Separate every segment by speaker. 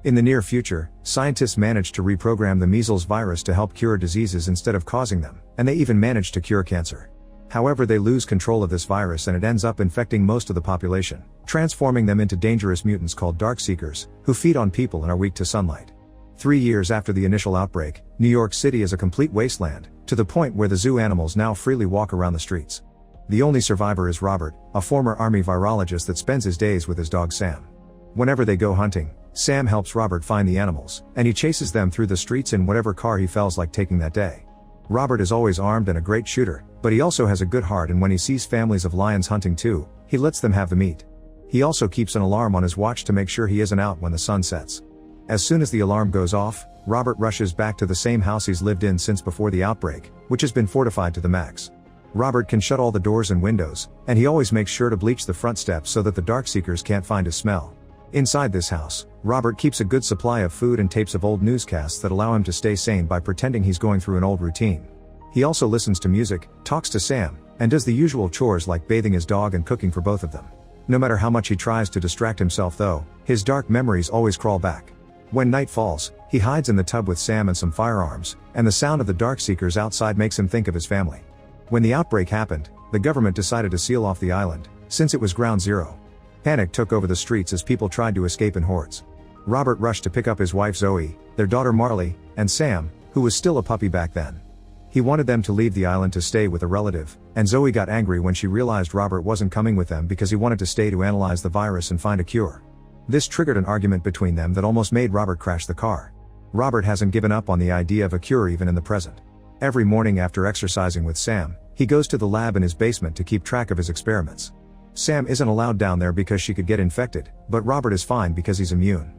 Speaker 1: In the near future, scientists managed to reprogram the measles virus to help cure diseases instead of causing them, and they even managed to cure cancer. However, they lose control of this virus and it ends up infecting most of the population, transforming them into dangerous mutants called Darkseekers, who feed on people and are weak to sunlight. 3 years after the initial outbreak, New York City is a complete wasteland, to the point where the zoo animals now freely walk around the streets. The only survivor is Robert, a former army virologist that spends his days with his dog Sam. Whenever they go hunting, Sam helps Robert find the animals, and he chases them through the streets in whatever car he feels like taking that day. Robert is always armed and a great shooter, but he also has a good heart, and when he sees families of lions hunting too, he lets them have the meat. He also keeps an alarm on his watch to make sure he isn't out when the sun sets. As soon as the alarm goes off, Robert rushes back to the same house he's lived in since before the outbreak, which has been fortified to the max. Robert can shut all the doors and windows, and he always makes sure to bleach the front steps so that the Darkseekers can't find his smell. Inside this house, Robert keeps a good supply of food and tapes of old newscasts that allow him to stay sane by pretending he's going through an old routine. He also listens to music, talks to Sam, and does the usual chores like bathing his dog and cooking for both of them. No matter how much he tries to distract himself though, his dark memories always crawl back. When night falls, he hides in the tub with Sam and some firearms, and the sound of the Darkseekers outside makes him think of his family. When the outbreak happened, the government decided to seal off the island, since it was ground zero. Panic took over the streets as people tried to escape in hordes. Robert rushed to pick up his wife Zoe, their daughter Marley, and Sam, who was still a puppy back then. He wanted them to leave the island to stay with a relative, and Zoe got angry when she realized Robert wasn't coming with them because he wanted to stay to analyze the virus and find a cure. This triggered an argument between them that almost made Robert crash the car. Robert hasn't given up on the idea of a cure even in the present. Every morning after exercising with Sam, he goes to the lab in his basement to keep track of his experiments. Sam isn't allowed down there because she could get infected, but Robert is fine because he's immune.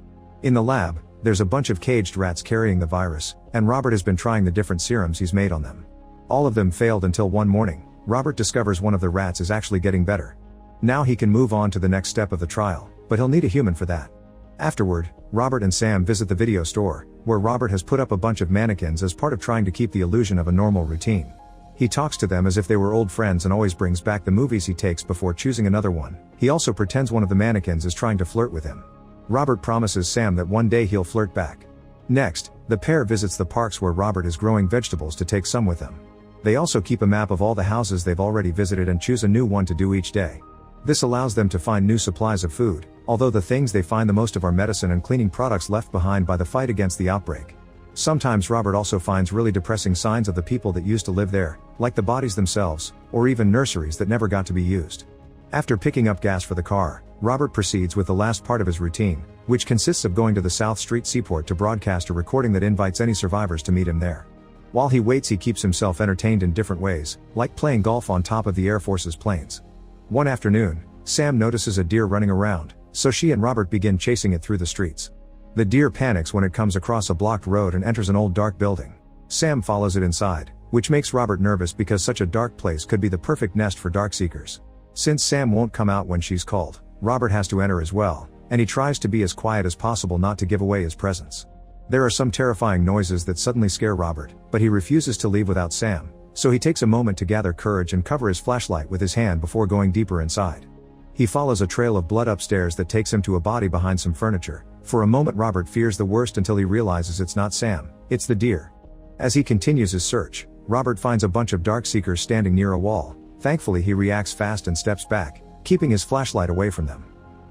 Speaker 1: In the lab, there's a bunch of caged rats carrying the virus, and Robert has been trying the different serums he's made on them. All of them failed until one morning, Robert discovers one of the rats is actually getting better. Now he can move on to the next step of the trial, but he'll need a human for that. Afterward, Robert and Sam visit the video store, where Robert has put up a bunch of mannequins as part of trying to keep the illusion of a normal routine. He talks to them as if they were old friends and always brings back the movies he takes before choosing another one. He also pretends one of the mannequins is trying to flirt with him. Robert promises Sam that one day he'll flirt back. Next, the pair visits the parks where Robert is growing vegetables to take some with them. They also keep a map of all the houses they've already visited and choose a new one to do each day. This allows them to find new supplies of food, although the things they find the most of are medicine and cleaning products left behind by the fight against the outbreak. Sometimes Robert also finds really depressing signs of the people that used to live there, like the bodies themselves, or even nurseries that never got to be used. After picking up gas for the car, Robert proceeds with the last part of his routine, which consists of going to the South Street Seaport to broadcast a recording that invites any survivors to meet him there. While he waits, he keeps himself entertained in different ways, like playing golf on top of the Air Force's planes. One afternoon, Sam notices a deer running around, so she and Robert begin chasing it through the streets. The deer panics when it comes across a blocked road and enters an old dark building. Sam follows it inside, which makes Robert nervous because such a dark place could be the perfect nest for Darkseekers. Since Sam won't come out when she's called, Robert has to enter as well, and he tries to be as quiet as possible not to give away his presence. There are some terrifying noises that suddenly scare Robert, but he refuses to leave without Sam, so he takes a moment to gather courage and cover his flashlight with his hand before going deeper inside. He follows a trail of blood upstairs that takes him to a body behind some furniture. For a moment Robert fears the worst until he realizes it's not Sam, it's the deer. As he continues his search, Robert finds a bunch of Darkseekers standing near a wall. Thankfully he reacts fast and steps back, keeping his flashlight away from them.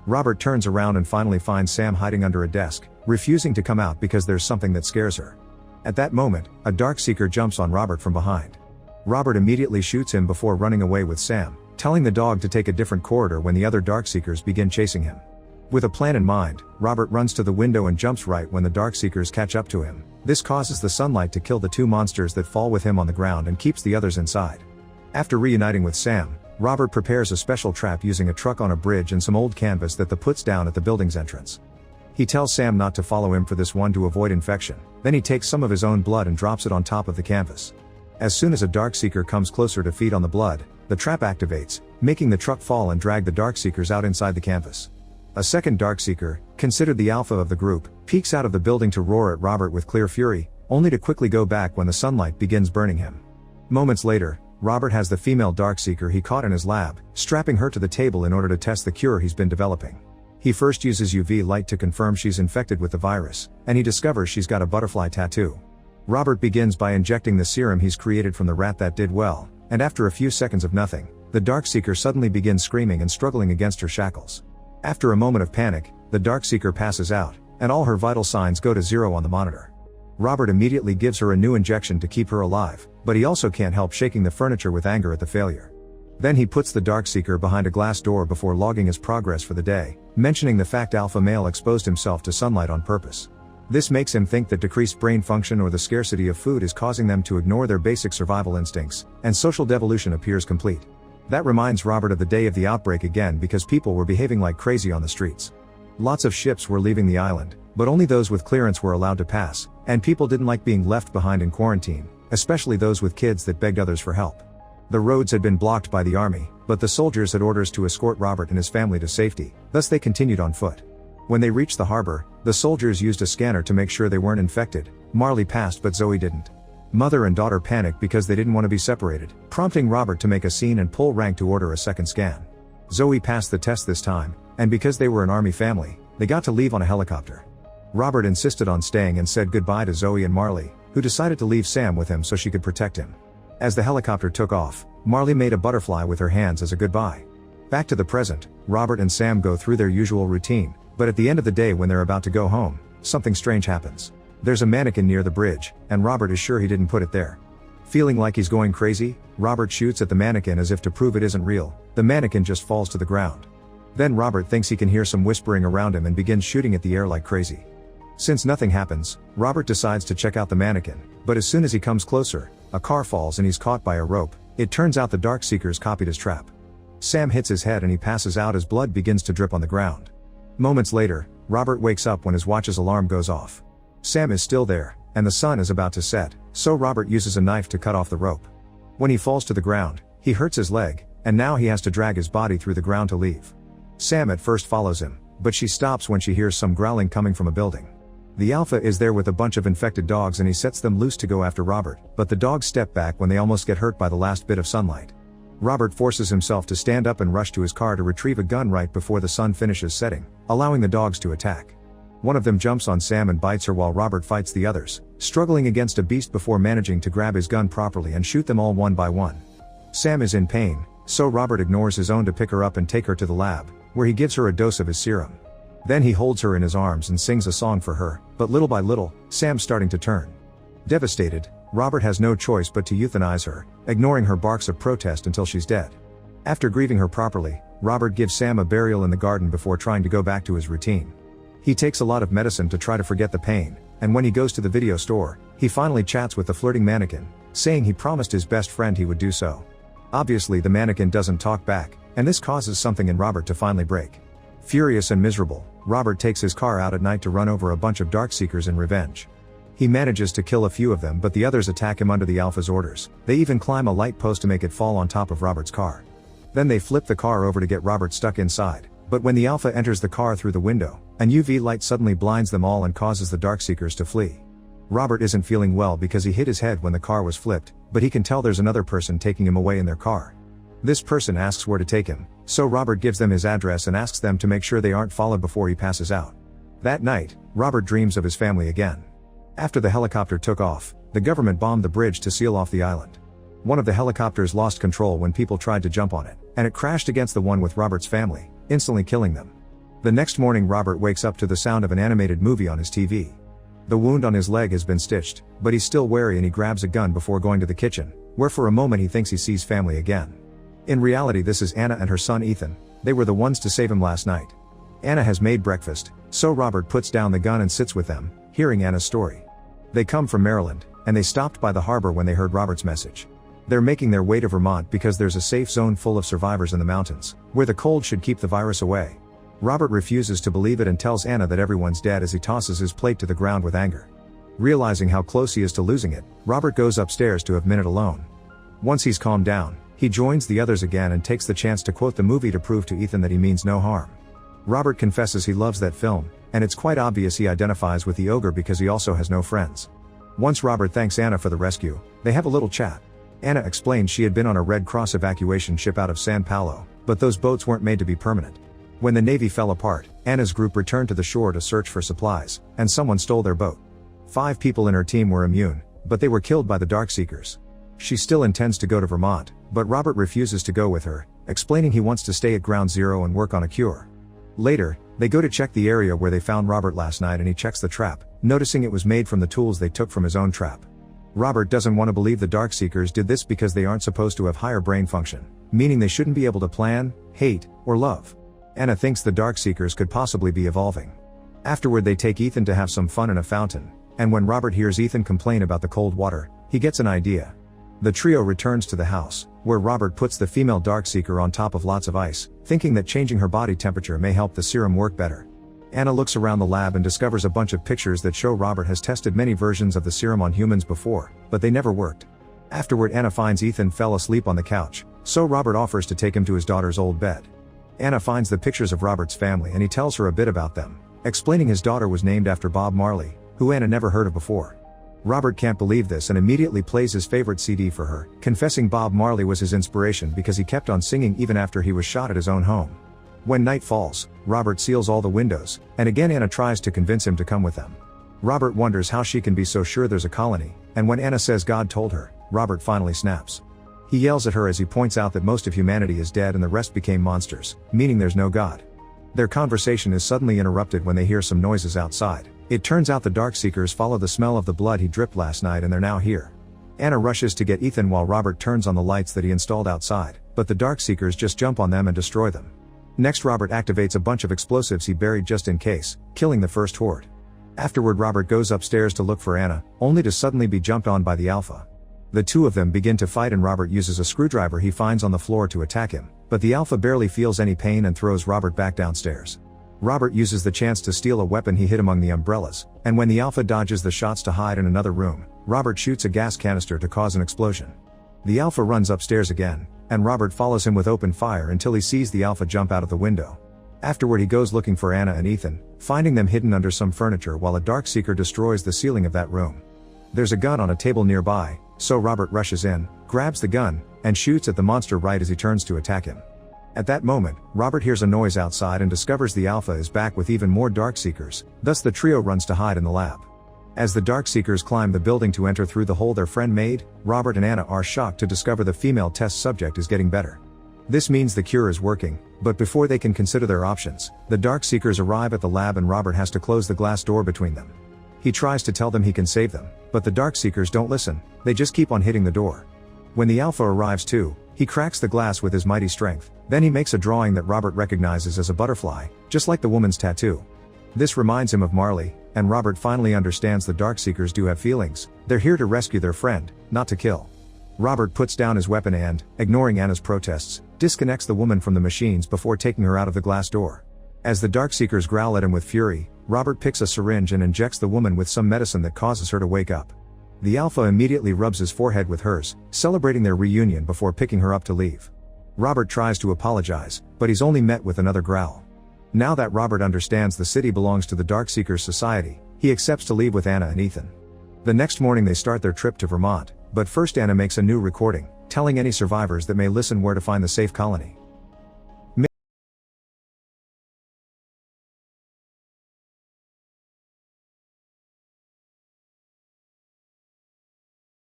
Speaker 1: Robert turns around and finally finds Sam hiding under a desk, refusing to come out because there's something that scares her. At that moment, a Darkseeker jumps on Robert from behind. Robert immediately shoots him before running away with Sam, telling the dog to take a different corridor when the other Darkseekers begin chasing him. With a plan in mind, Robert runs to the window and jumps right when the Darkseekers catch up to him. This causes the sunlight to kill the two monsters that fall with him on the ground and keeps the others inside. After reuniting with Sam, Robert prepares a special trap using a truck on a bridge and some old canvas that puts down at the building's entrance. He tells Sam not to follow him for this one to avoid infection, then he takes some of his own blood and drops it on top of the canvas. As soon as a Darkseeker comes closer to feed on the blood, the trap activates, making the truck fall and drag the Darkseekers out inside the canvas. A second Darkseeker, considered the alpha of the group, peeks out of the building to roar at Robert with clear fury, only to quickly go back when the sunlight begins burning him. Moments later, Robert has the female Darkseeker he caught in his lab, strapping her to the table in order to test the cure he's been developing. He first uses UV light to confirm she's infected with the virus, and he discovers she's got a butterfly tattoo. Robert begins by injecting the serum he's created from the rat that did well, and after a few seconds of nothing, the Darkseeker suddenly begins screaming and struggling against her shackles. After a moment of panic, the Darkseeker passes out, and all her vital signs go to 0 on the monitor. Robert immediately gives her a new injection to keep her alive, but he also can't help shaking the furniture with anger at the failure. Then he puts the Darkseeker behind a glass door before logging his progress for the day, mentioning the fact alpha male exposed himself to sunlight on purpose. This makes him think that decreased brain function or the scarcity of food is causing them to ignore their basic survival instincts, and social devolution appears complete. That reminds Robert of the day of the outbreak again because people were behaving like crazy on the streets. Lots of ships were leaving the island, but only those with clearance were allowed to pass, and people didn't like being left behind in quarantine, especially those with kids that begged others for help. The roads had been blocked by the army, but the soldiers had orders to escort Robert and his family to safety, thus they continued on foot. When they reached the harbor, the soldiers used a scanner to make sure they weren't infected. Marley passed but Zoe didn't. Mother and daughter panicked because they didn't want to be separated, prompting Robert to make a scene and pull rank to order a second scan. Zoe passed the test this time, and because they were an army family, they got to leave on a helicopter. Robert insisted on staying and said goodbye to Zoe and Marley, who decided to leave Sam with him so she could protect him. As the helicopter took off, Marley made a butterfly with her hands as a goodbye. Back to the present, Robert and Sam go through their usual routine, but at the end of the day when they're about to go home, something strange happens. There's a mannequin near the bridge, and Robert is sure he didn't put it there. Feeling like he's going crazy, Robert shoots at the mannequin as if to prove it isn't real. The mannequin just falls to the ground. Then Robert thinks he can hear some whispering around him and begins shooting at the air like crazy. Since nothing happens, Robert decides to check out the mannequin, but as soon as he comes closer, a car falls and he's caught by a rope. It turns out the Darkseekers copied his trap. Sam hits his head and he passes out as blood begins to drip on the ground. Moments later, Robert wakes up when his watch's alarm goes off. Sam is still there, and the sun is about to set, so Robert uses a knife to cut off the rope. When he falls to the ground, he hurts his leg, and now he has to drag his body through the ground to leave. Sam at first follows him, but she stops when she hears some growling coming from a building. The Alpha is there with a bunch of infected dogs and he sets them loose to go after Robert, but the dogs step back when they almost get hurt by the last bit of sunlight. Robert forces himself to stand up and rush to his car to retrieve a gun right before the sun finishes setting, allowing the dogs to attack. One of them jumps on Sam and bites her while Robert fights the others, struggling against a beast before managing to grab his gun properly and shoot them all one by one. Sam is in pain, so Robert ignores his own to pick her up and take her to the lab, where he gives her a dose of his serum. Then he holds her in his arms and sings a song for her, but little by little, Sam's starting to turn. Devastated, Robert has no choice but to euthanize her, ignoring her barks of protest until she's dead. After grieving her properly, Robert gives Sam a burial in the garden before trying to go back to his routine. He takes a lot of medicine to try to forget the pain, and when he goes to the video store, he finally chats with the flirting mannequin, saying he promised his best friend he would do so. Obviously the mannequin doesn't talk back, and this causes something in Robert to finally break. Furious and miserable, Robert takes his car out at night to run over a bunch of Darkseekers in revenge. He manages to kill a few of them, but the others attack him under the Alpha's orders. They even climb a light post to make it fall on top of Robert's car. Then they flip the car over to get Robert stuck inside, but when the Alpha enters the car through the window, an UV light suddenly blinds them all and causes the Darkseekers to flee. Robert isn't feeling well because he hit his head when the car was flipped, but he can tell there's another person taking him away in their car. This person asks where to take him, so Robert gives them his address and asks them to make sure they aren't followed before he passes out. That night, Robert dreams of his family again. After the helicopter took off, the government bombed the bridge to seal off the island. One of the helicopters lost control when people tried to jump on it, and it crashed against the one with Robert's family, instantly killing them. The next morning Robert wakes up to the sound of an animated movie on his TV. The wound on his leg has been stitched, but he's still wary and he grabs a gun before going to the kitchen, where for a moment he thinks he sees family again. In reality this is Anna and her son Ethan. They were the ones to save him last night. Anna has made breakfast, so Robert puts down the gun and sits with them, hearing Anna's story. They come from Maryland, and they stopped by the harbor when they heard Robert's message. They're making their way to Vermont because there's a safe zone full of survivors in the mountains, where the cold should keep the virus away. Robert refuses to believe it and tells Anna that everyone's dead as he tosses his plate to the ground with anger. Realizing how close he is to losing it, Robert goes upstairs to have a minute alone. Once he's calmed down, he joins the others again and takes the chance to quote the movie to prove to Ethan that he means no harm. Robert confesses he loves that film, and it's quite obvious he identifies with the ogre because he also has no friends. Once Robert thanks Anna for the rescue, they have a little chat. Anna explains she had been on a Red Cross evacuation ship out of San Paulo, but those boats weren't made to be permanent. When the Navy fell apart, Anna's group returned to the shore to search for supplies, and someone stole their boat. 5 people in her team were immune, but they were killed by the Darkseekers. She still intends to go to Vermont, but Robert refuses to go with her, explaining he wants to stay at Ground Zero and work on a cure. Later, they go to check the area where they found Robert last night and he checks the trap, noticing it was made from the tools they took from his own trap. Robert doesn't want to believe the Darkseekers did this because they aren't supposed to have higher brain function, meaning they shouldn't be able to plan, hate, or love. Anna thinks the Darkseekers could possibly be evolving. Afterward they take Ethan to have some fun in a fountain, and when Robert hears Ethan complain about the cold water, he gets an idea. The trio returns to the house, where Robert puts the female Darkseeker on top of lots of ice, thinking that changing her body temperature may help the serum work better. Anna looks around the lab and discovers a bunch of pictures that show Robert has tested many versions of the serum on humans before, but they never worked. Afterward Anna finds Ethan fell asleep on the couch, so Robert offers to take him to his daughter's old bed. Anna finds the pictures of Robert's family and he tells her a bit about them, explaining his daughter was named after Bob Marley, who Anna never heard of before. Robert can't believe this and immediately plays his favorite CD for her, confessing Bob Marley was his inspiration because he kept on singing even after he was shot at his own home. When night falls, Robert seals all the windows, and again Anna tries to convince him to come with them. Robert wonders how she can be so sure there's a colony, and when Anna says God told her, Robert finally snaps. He yells at her as he points out that most of humanity is dead and the rest became monsters, meaning there's no God. Their conversation is suddenly interrupted when they hear some noises outside. It turns out the Darkseekers follow the smell of the blood he dripped last night and they're now here. Anna rushes to get Ethan while Robert turns on the lights that he installed outside, but the Darkseekers just jump on them and destroy them. Next Robert activates a bunch of explosives he buried just in case, killing the first horde. Afterward Robert goes upstairs to look for Anna, only to suddenly be jumped on by the Alpha. The two of them begin to fight and Robert uses a screwdriver he finds on the floor to attack him, but the Alpha barely feels any pain and throws Robert back downstairs. Robert uses the chance to steal a weapon he hid among the umbrellas, and when the Alpha dodges the shots to hide in another room, Robert shoots a gas canister to cause an explosion. The Alpha runs upstairs again, and Robert follows him with open fire until he sees the Alpha jump out of the window. Afterward he goes looking for Anna and Ethan, finding them hidden under some furniture while a Darkseeker destroys the ceiling of that room. There's a gun on a table nearby, so Robert rushes in, grabs the gun, and shoots at the monster right as he turns to attack him. At that moment, Robert hears a noise outside and discovers the Alpha is back with even more Darkseekers, thus the trio runs to hide in the lab. As the Darkseekers climb the building to enter through the hole their friend made, Robert and Anna are shocked to discover the female test subject is getting better. This means the cure is working, but before they can consider their options, the Darkseekers arrive at the lab and Robert has to close the glass door between them. He tries to tell them he can save them, but the Darkseekers don't listen, they just keep on hitting the door. When the Alpha arrives too, he cracks the glass with his mighty strength, then he makes a drawing that Robert recognizes as a butterfly, just like the woman's tattoo. This reminds him of Marley, and Robert finally understands the Darkseekers do have feelings, they're here to rescue their friend, not to kill. Robert puts down his weapon and, ignoring Anna's protests, disconnects the woman from the machines before taking her out of the glass door. As the Darkseekers growl at him with fury, Robert picks a syringe and injects the woman with some medicine that causes her to wake up. The Alpha immediately rubs his forehead with hers, celebrating their reunion before picking her up to leave. Robert tries to apologize, but he's only met with another growl. Now that Robert understands the city belongs to the Darkseekers society, he accepts to leave with Anna and Ethan. The next morning they start their trip to Vermont, but first Anna makes a new recording, telling any survivors that may listen where to find the safe colony.